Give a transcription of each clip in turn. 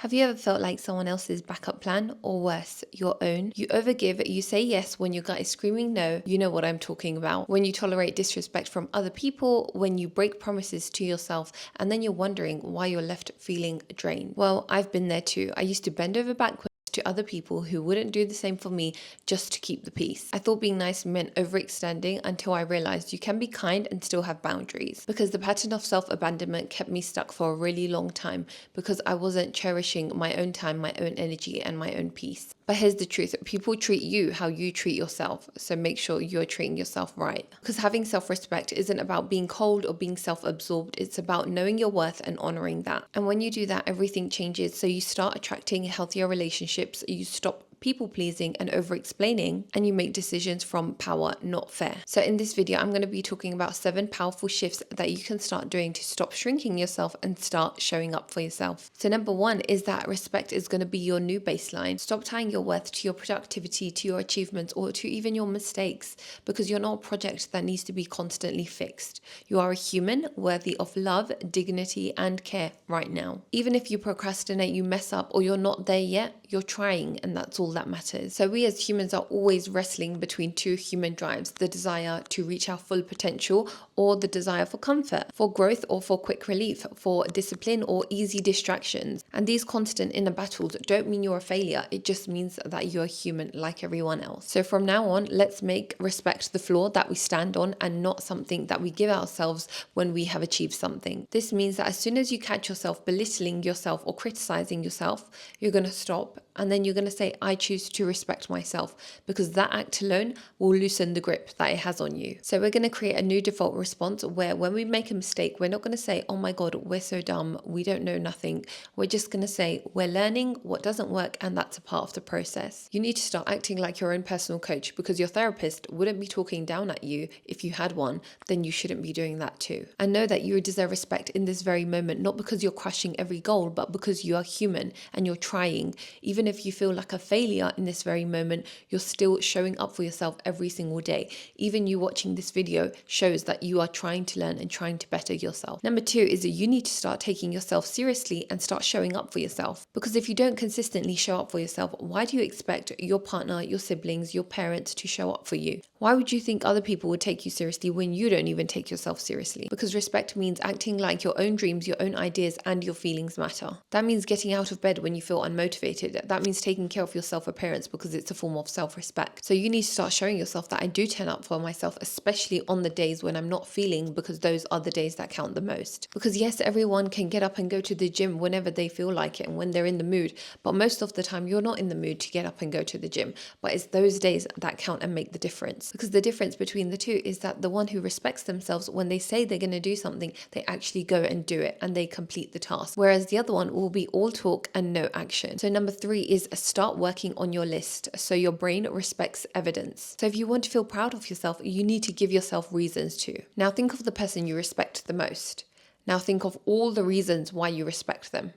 Have you ever felt like someone else's backup plan, or worse, your own? You overgive, you say yes when your gut is screaming no. You know what I'm talking about. When you tolerate disrespect from other people, when you break promises to yourself, and then you're wondering why you're left feeling drained. Well, I've been there too. I used to bend over backwards to other people who wouldn't do the same for me just to keep the peace. I thought being nice meant overextending until I realized you can be kind and still have boundaries. Because the pattern of self-abandonment kept me stuck for a really long time because I wasn't cherishing my own time, my own energy, and my own peace. But here's the truth, people treat you how you treat yourself, so make sure you're treating yourself right. Because having self-respect isn't about being cold or being self-absorbed, it's about knowing your worth and honoring that. And when you do that, everything changes, so you start attracting healthier relationships, you stop people pleasing and over explaining, and you make decisions from power, not fear. So in this video, I'm going to be talking about 7 powerful shifts that you can start doing to stop shrinking yourself and start showing up for yourself. So number 1 is that respect is going to be your new baseline. Stop tying your worth to your productivity, to your achievements, or to even your mistakes, because you're not a project that needs to be constantly fixed. You are a human worthy of love, dignity, and care right now. Even if you procrastinate, you mess up, or you're not there yet, you're trying, and that's all that matters. So we as humans are always wrestling between 2 human drives, the desire to reach our full potential or the desire for comfort, for growth or for quick relief, for discipline or easy distractions. And these constant inner battles don't mean you're a failure, it just means that you're human like everyone else. So from now on, let's make respect the floor that we stand on and not something that we give ourselves when we have achieved something. This means that as soon as you catch yourself belittling yourself or criticizing yourself, you're going to stop, and then you're going to say, I choose to respect myself, because that act alone will loosen the grip that it has on you. So we're going to create a new default response where when we make a mistake, we're not going to say, oh my God, we're so dumb, we don't know nothing. We're just going to say, we're learning what doesn't work, and that's a part of the process. You need to start acting like your own personal coach, because your therapist wouldn't be talking down at you if you had one, then you shouldn't be doing that too. And know that you deserve respect in this very moment, not because you're crushing every goal, but because you are human and you're trying. Even if you feel like a failure in this very moment, you're still showing up for yourself every single day. Even you watching this video shows that you are trying to learn and trying to better yourself. Number 2 is that you need to start taking yourself seriously and start showing up for yourself. Because if you don't consistently show up for yourself, why do you expect your partner, your siblings, your parents to show up for you? Why would you think other people would take you seriously when you don't even take yourself seriously? Because respect means acting like your own dreams, your own ideas, and your feelings matter. That means getting out of bed when you feel unmotivated. That means taking care of your self-appearance, because it's a form of self-respect. So you need to start showing yourself that I do turn up for myself, especially on the days when I'm not feeling, because those are the days that count the most. Because yes, everyone can get up and go to the gym whenever they feel like it and when they're in the mood, but most of the time you're not in the mood to get up and go to the gym. But it's those days that count and make the difference. Because the difference between the two is that the one who respects themselves, when they say they're going to do something, they actually go and do it and they complete the task. Whereas the other one will be all talk and no action. So number 3 is start working on your list so your brain respects evidence. So if you want to feel proud of yourself, you need to give yourself reasons to. Now think of the person you respect the most. Now think of all the reasons why you respect them.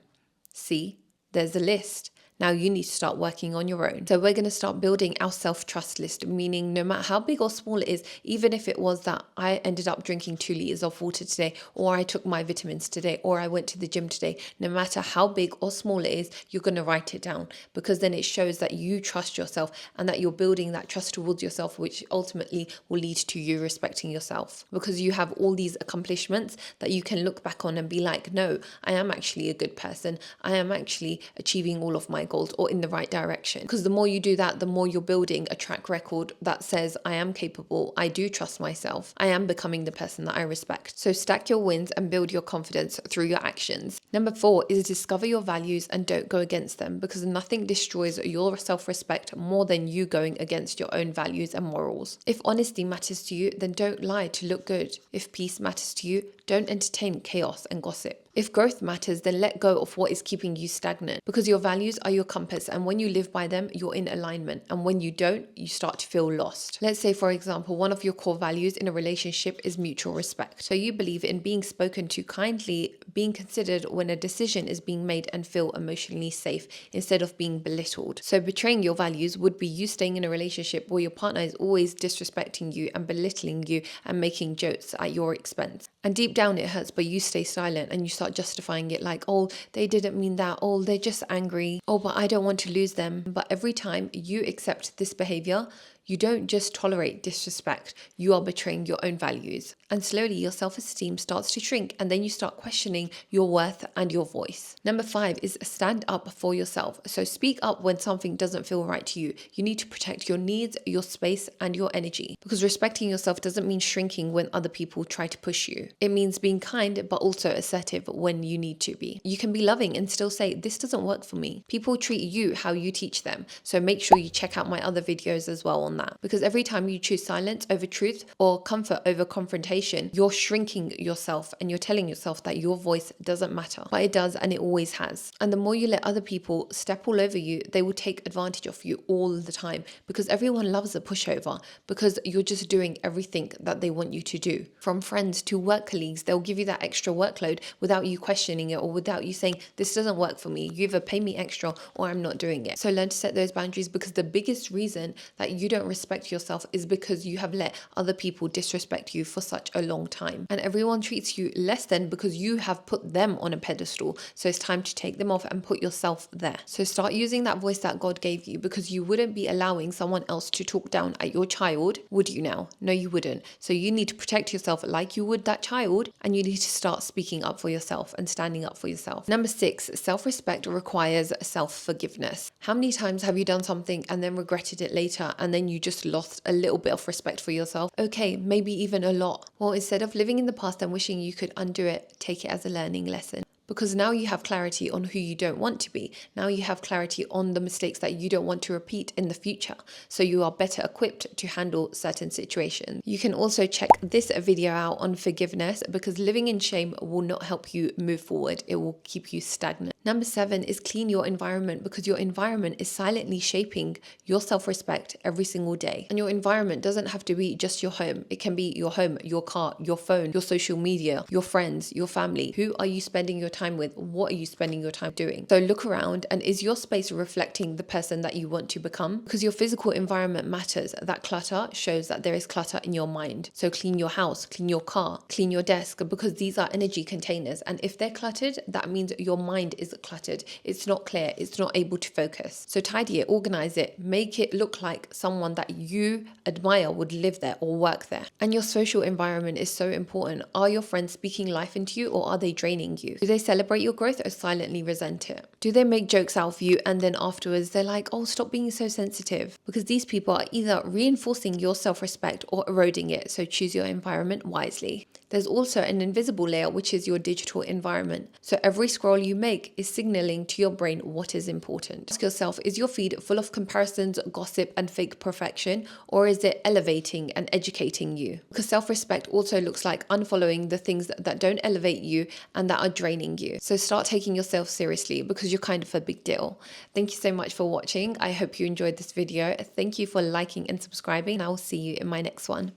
See, there's a list. Now you need to start working on your own. So we're going to start building our self-trust list, meaning no matter how big or small it is, even if it was that I ended up drinking 2 liters of water today, or I took my vitamins today, or I went to the gym today, no matter how big or small it is, you're going to write it down, because then it shows that you trust yourself and that you're building that trust towards yourself, which ultimately will lead to you respecting yourself, because you have all these accomplishments that you can look back on and be like, no, I am actually a good person. I am actually achieving all of my goals or in the right direction. Because the more you do that, the more you're building a track record that says, I am capable, I do trust myself, I am becoming the person that I respect. So stack your wins and build your confidence through your actions. Number 4 is discover your values and don't go against them, because nothing destroys your self-respect more than you going against your own values and morals. If honesty matters to you, then don't lie to look good. If peace matters to you, don't entertain chaos and gossip. If growth matters, then let go of what is keeping you stagnant, because your values are your compass, and when you live by them, you're in alignment, and when you don't, you start to feel lost. Let's say, for example, one of your core values in a relationship is mutual respect. So you believe in being spoken to kindly, being considered when a decision is being made, and feel emotionally safe instead of being belittled. So betraying your values would be you staying in a relationship where your partner is always disrespecting you and belittling you and making jokes at your expense. And deep down it hurts, but you stay silent and you start justifying it like, oh, they didn't mean that. Oh, they're just angry. Oh, but I don't want to lose them. But every time you accept this behavior, you don't just tolerate disrespect, you are betraying your own values. And slowly your self-esteem starts to shrink, and then you start questioning your worth and your voice. Number 5 is stand up for yourself. So speak up when something doesn't feel right to you. You need to protect your needs, your space, and your energy. Because respecting yourself doesn't mean shrinking when other people try to push you. It means being kind, but also assertive when you need to be. You can be loving and still say, this doesn't work for me. People treat you how you teach them. So make sure you check out my other videos as well on that, because every time you choose silence over truth or comfort over confrontation, you're shrinking yourself and you're telling yourself that your voice doesn't matter, but it does, and it always has. And the more you let other people step all over you, they will take advantage of you all the time, because everyone loves a pushover, because you're just doing everything that they want you to do. From friends to work colleagues, they'll give you that extra workload without you questioning it or without you saying, this doesn't work for me. You either pay me extra or I'm not doing it. So learn to set those boundaries, because the biggest reason that you don't respect yourself is because you have let other people disrespect you for such a long time. And everyone treats you less than because you have put them on a pedestal. So it's time to take them off and put yourself there. So start using that voice that God gave you, because you wouldn't be allowing someone else to talk down at your child, would you now? No, you wouldn't. So you need to protect yourself like you would that child, and you need to start speaking up for yourself and standing up for yourself. Number 6, self-respect requires self-forgiveness. How many times have you done something and then regretted it later, and then you just lost a little bit of respect for yourself? Okay, maybe even a lot. Well, instead of living in the past and wishing you could undo it, take it as a learning lesson. Because now you have clarity on who you don't want to be. Now you have clarity on the mistakes that you don't want to repeat in the future. So you are better equipped to handle certain situations. You can also check this video out on forgiveness, because living in shame will not help you move forward. It will keep you stagnant. Number 7 is clean your environment, because your environment is silently shaping your self-respect every single day. And your environment doesn't have to be just your home. It can be your home, your car, your phone, your social media, your friends, your family. Who are you spending your time with? What are you spending your time doing? So look around, and is your space reflecting the person that you want to become? Because your physical environment matters. That clutter shows that there is clutter in your mind. So clean your house, clean your car, clean your desk, because these are energy containers. And if they're cluttered, that means your mind is cluttered. It's not clear. It's not able to focus. So tidy it, organize it, make it look like someone that you admire would live there or work there. And your social environment is so important. Are your friends speaking life into you, or are they draining you? Do they celebrate your growth or silently resent it? Do they make jokes out of you and then afterwards they're like, oh, stop being so sensitive? Because these people are either reinforcing your self-respect or eroding it. So choose your environment wisely. There's also an invisible layer, which is your digital environment. So every scroll you make is signaling to your brain what is important. Ask yourself, is your feed full of comparisons, gossip, and fake perfection, or is it elevating and educating you? Because self-respect also looks like unfollowing the things that don't elevate you and that are draining you. So start taking yourself seriously, because you're kind of a big deal. Thank you so much for watching. I hope you enjoyed this video. Thank you for liking and subscribing, and I will see you in my next one.